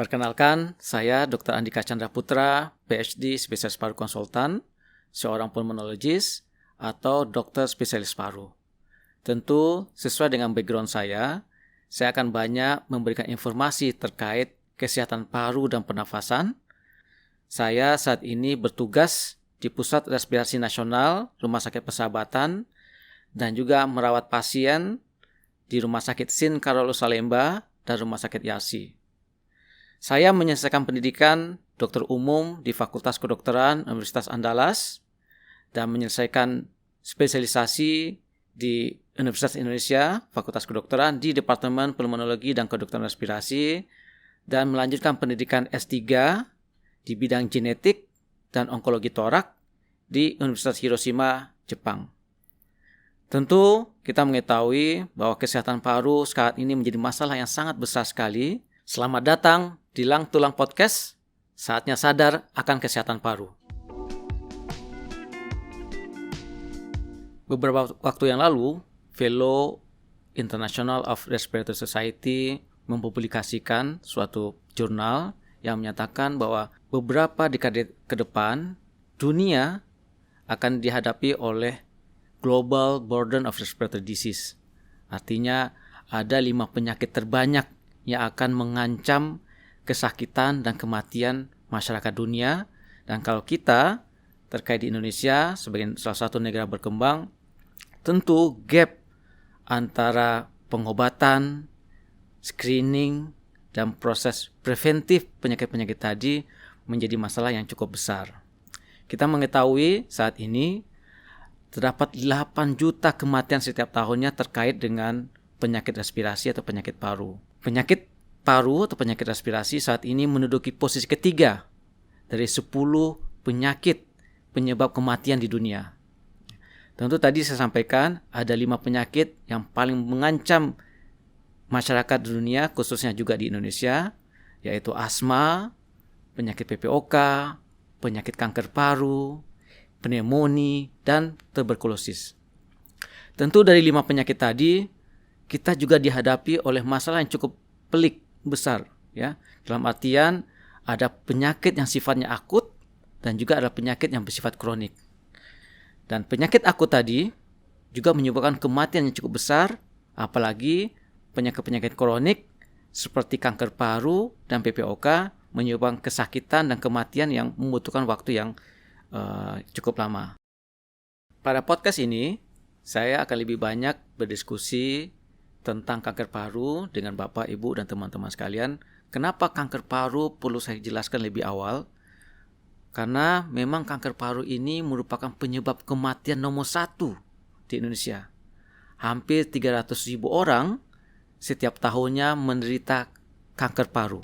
Perkenalkan, saya Dr. Andika Chandra Putra, PhD spesialis paru konsultan, seorang pulmonologis atau dokter spesialis paru. Tentu, sesuai dengan background saya akan banyak memberikan informasi terkait kesehatan paru dan pernafasan. Saya saat ini bertugas di Pusat Respirasi Nasional Rumah Sakit Persahabatan dan juga merawat pasien di Rumah Sakit Sin Carolus Salemba dan Rumah Sakit Yasi. Saya menyelesaikan pendidikan dokter umum di Fakultas Kedokteran Universitas Andalas dan menyelesaikan spesialisasi di Universitas Indonesia Fakultas Kedokteran di Departemen Pulmonologi dan Kedokteran Respirasi dan melanjutkan pendidikan S3 di bidang genetik dan onkologi torak di Universitas Hiroshima, Jepang. Tentu kita mengetahui bahwa kesehatan paru saat ini menjadi masalah yang sangat besar sekali. Selamat datang di Lang Tulang Podcast, saatnya sadar akan kesehatan paru. Beberapa waktu yang lalu, Fellow International of Respiratory Society mempublikasikan suatu jurnal yang menyatakan bahwa beberapa dekade ke depan, dunia akan dihadapi oleh Global Burden of Respiratory Disease. Artinya ada 5 penyakit terbanyak yang akan mengancam kesakitan dan kematian masyarakat dunia. Dan kalau kita terkait di Indonesia sebagai salah satu negara berkembang, tentu gap antara pengobatan, screening, dan proses preventif penyakit-penyakit tadi menjadi masalah yang cukup besar. Kita mengetahui saat ini terdapat 8 juta kematian setiap tahunnya terkait dengan penyakit respirasi atau penyakit paru. Penyakit paru atau penyakit respirasi saat ini menduduki posisi ketiga dari 10 penyakit penyebab kematian di dunia. Tentu tadi saya sampaikan ada 5 penyakit yang paling mengancam masyarakat dunia, khususnya juga di Indonesia, yaitu asma, penyakit PPOK, penyakit kanker paru, pneumonia, dan tuberkulosis. Tentu dari 5 penyakit tadi, kita juga dihadapi oleh masalah yang cukup pelik, besar. Ya. Dalam artian, ada penyakit yang sifatnya akut, dan juga ada penyakit yang bersifat kronik. Dan penyakit akut tadi juga menyebabkan kematian yang cukup besar, apalagi penyakit-penyakit kronik seperti kanker paru dan PPOK menyebabkan kesakitan dan kematian yang membutuhkan waktu yang cukup lama. Pada podcast ini, saya akan lebih banyak berdiskusi tentang kanker paru dengan Bapak, Ibu, dan teman-teman sekalian. Kenapa kanker paru perlu saya jelaskan lebih awal? Karena memang kanker paru ini merupakan penyebab kematian nomor 1 di Indonesia. Hampir 300.000 orang setiap tahunnya menderita kanker paru.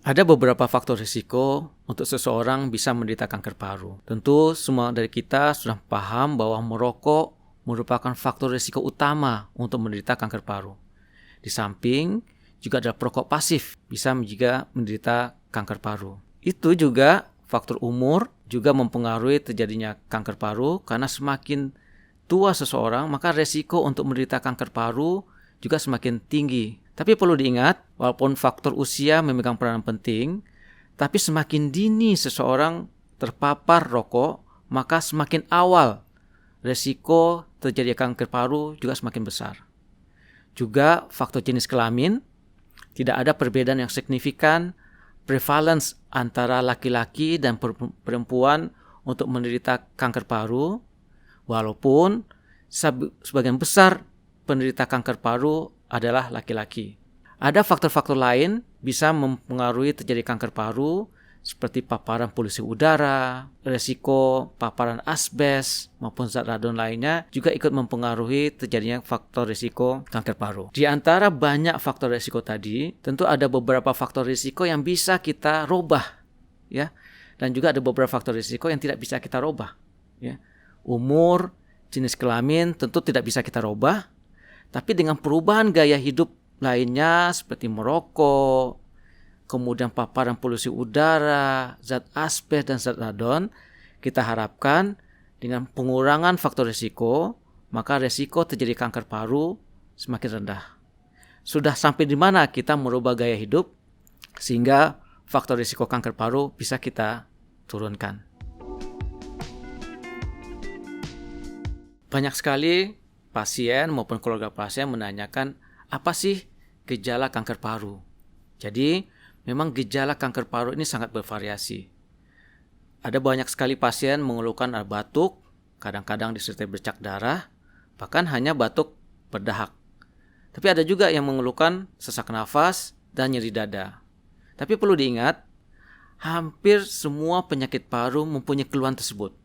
Ada beberapa faktor risiko untuk seseorang bisa menderita kanker paru. Tentu semua dari kita sudah paham bahwa merokok merupakan faktor risiko utama untuk menderita kanker paru. Di samping juga ada perokok pasif bisa juga menderita kanker paru. Itu juga faktor umur juga mempengaruhi terjadinya kanker paru karena semakin tua seseorang maka risiko untuk menderita kanker paru juga semakin tinggi. Tapi perlu diingat, walaupun faktor usia memegang peranan penting, tapi semakin dini seseorang terpapar rokok, maka semakin awal risiko terjadi kanker paru juga semakin besar. Juga faktor jenis kelamin, tidak ada perbedaan yang signifikan prevalence antara laki-laki dan perempuan untuk menderita kanker paru, walaupun sebagian besar penderita kanker paru adalah laki-laki. Ada faktor-faktor lain bisa mempengaruhi terjadi kanker paru seperti paparan polusi udara, resiko paparan asbes maupun zat radon lainnya juga ikut mempengaruhi terjadinya faktor risiko kanker paru. Di antara banyak faktor risiko tadi, tentu ada beberapa faktor risiko yang bisa kita robah, ya. Dan juga ada beberapa faktor risiko yang tidak bisa kita robah, ya. Umur, jenis kelamin tentu tidak bisa kita robah, tapi dengan perubahan gaya hidup lainnya seperti merokok, kemudian paparan polusi udara, zat asbes dan zat radon, kita harapkan dengan pengurangan faktor risiko, maka risiko terjadi kanker paru semakin rendah. sudah sampai di mana kita merubah gaya hidup sehingga faktor risiko kanker paru bisa kita turunkan. Banyak sekali pasien maupun keluarga pasien menanyakan apa sih gejala kanker paru. Jadi memang gejala kanker paru ini sangat bervariasi. Ada banyak sekali pasien mengeluhkan batuk, kadang-kadang disertai bercak darah, bahkan hanya batuk berdahak. Tapi ada juga yang mengeluhkan sesak nafas dan nyeri dada. Tapi perlu diingat, hampir semua penyakit paru mempunyai keluhan tersebut.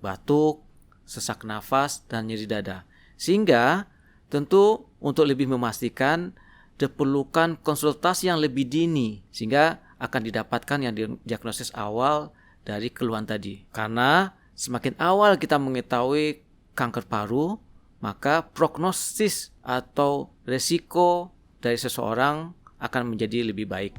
Batuk, sesak nafas, dan nyeri dada. Sehingga tentu untuk lebih memastikan diperlukan konsultasi yang lebih dini sehingga akan didapatkan yang diagnosis awal dari keluhan tadi. Karena semakin awal kita mengetahui kanker paru, maka prognosis atau resiko dari seseorang akan menjadi lebih baik.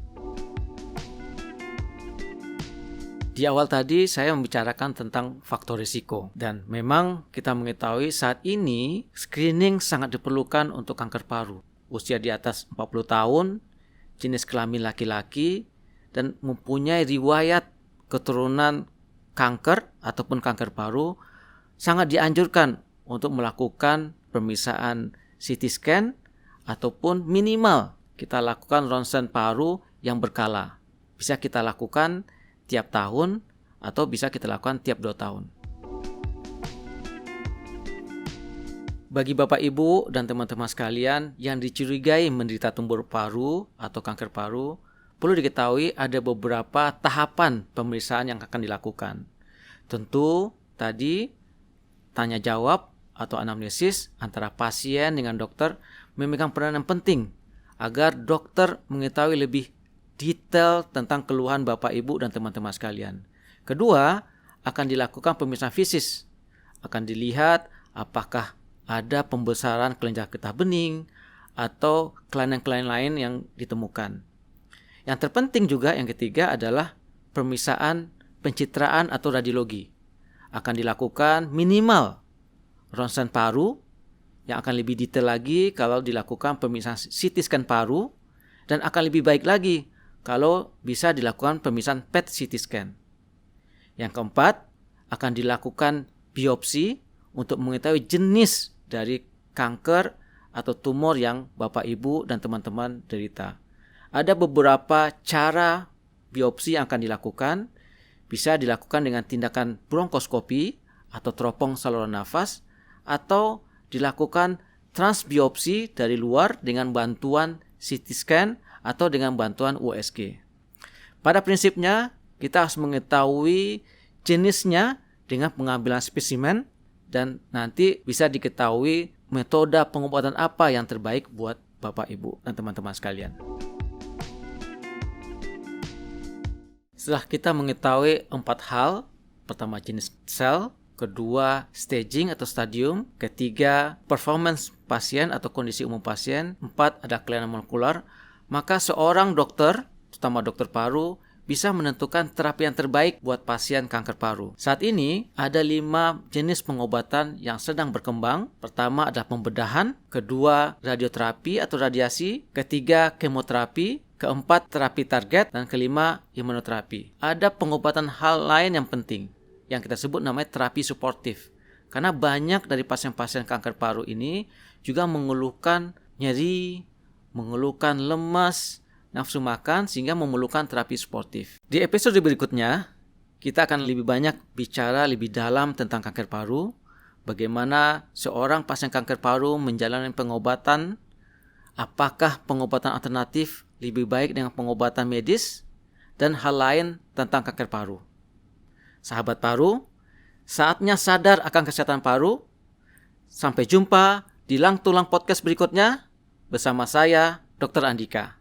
Di awal tadi saya membicarakan tentang faktor risiko dan memang kita mengetahui saat ini screening sangat diperlukan untuk kanker paru. Usia di atas 40 tahun, jenis kelamin laki-laki, dan mempunyai riwayat keturunan kanker ataupun kanker paru sangat dianjurkan untuk melakukan pemeriksaan CT scan ataupun minimal kita lakukan ronsen paru yang berkala. Bisa kita lakukan tiap tahun atau bisa kita lakukan tiap 2 tahun. Bagi Bapak Ibu dan teman-teman sekalian yang dicurigai menderita tumor paru atau kanker paru, perlu diketahui ada beberapa tahapan pemeriksaan yang akan dilakukan. Tentu tadi tanya jawab atau anamnesis antara pasien dengan dokter memegang peranan penting agar dokter mengetahui lebih detail tentang keluhan Bapak Ibu dan teman-teman sekalian. Kedua, akan dilakukan pemeriksaan fisik. Akan dilihat apakah ada pembesaran kelenjar getah bening atau kelainan-kelainan lain yang ditemukan. Yang terpenting juga yang ketiga adalah pemeriksaan pencitraan atau radiologi. Akan dilakukan minimal ronsen paru yang akan lebih detail lagi kalau dilakukan pemeriksaan CT scan paru dan akan lebih baik lagi kalau bisa dilakukan pemeriksaan PET CT scan. Yang keempat, akan dilakukan biopsi untuk mengetahui jenis dari kanker atau tumor yang Bapak Ibu dan teman-teman derita. Ada beberapa cara biopsi yang akan dilakukan. Bisa dilakukan dengan tindakan bronkoskopi atau teropong saluran nafas atau dilakukan transbiopsi dari luar dengan bantuan CT scan atau dengan bantuan USG. Pada prinsipnya, kita harus mengetahui jenisnya dengan pengambilan spesimen dan nanti bisa diketahui metode pengobatan apa yang terbaik buat Bapak, Ibu, dan teman-teman sekalian. Setelah kita mengetahui 4 hal, pertama jenis sel, kedua staging atau stadium, ketiga performance pasien atau kondisi umum pasien, 4 ada kelainan molekular, maka seorang dokter, terutama dokter paru, bisa menentukan terapi yang terbaik buat pasien kanker paru. Saat ini ada 5 jenis pengobatan yang sedang berkembang. Pertama adalah pembedahan, kedua radioterapi atau radiasi, ketiga kemoterapi, keempat terapi target, dan kelima imunoterapi. Ada pengobatan hal lain yang penting yang kita sebut namanya terapi suportif. Karena banyak dari pasien-pasien kanker paru ini juga mengeluhkan nyeri, mengeluhkan lemas, nafsu makan sehingga memerlukan terapi suportif. Di episode berikutnya, kita akan lebih banyak bicara lebih dalam tentang kanker paru, bagaimana seorang pasien kanker paru menjalani pengobatan, apakah pengobatan alternatif lebih baik dengan pengobatan medis, dan hal lain tentang kanker paru. Sahabat paru, saatnya sadar akan kesehatan paru. Sampai jumpa di Lang Tulang Podcast berikutnya bersama saya, Dr. Andika.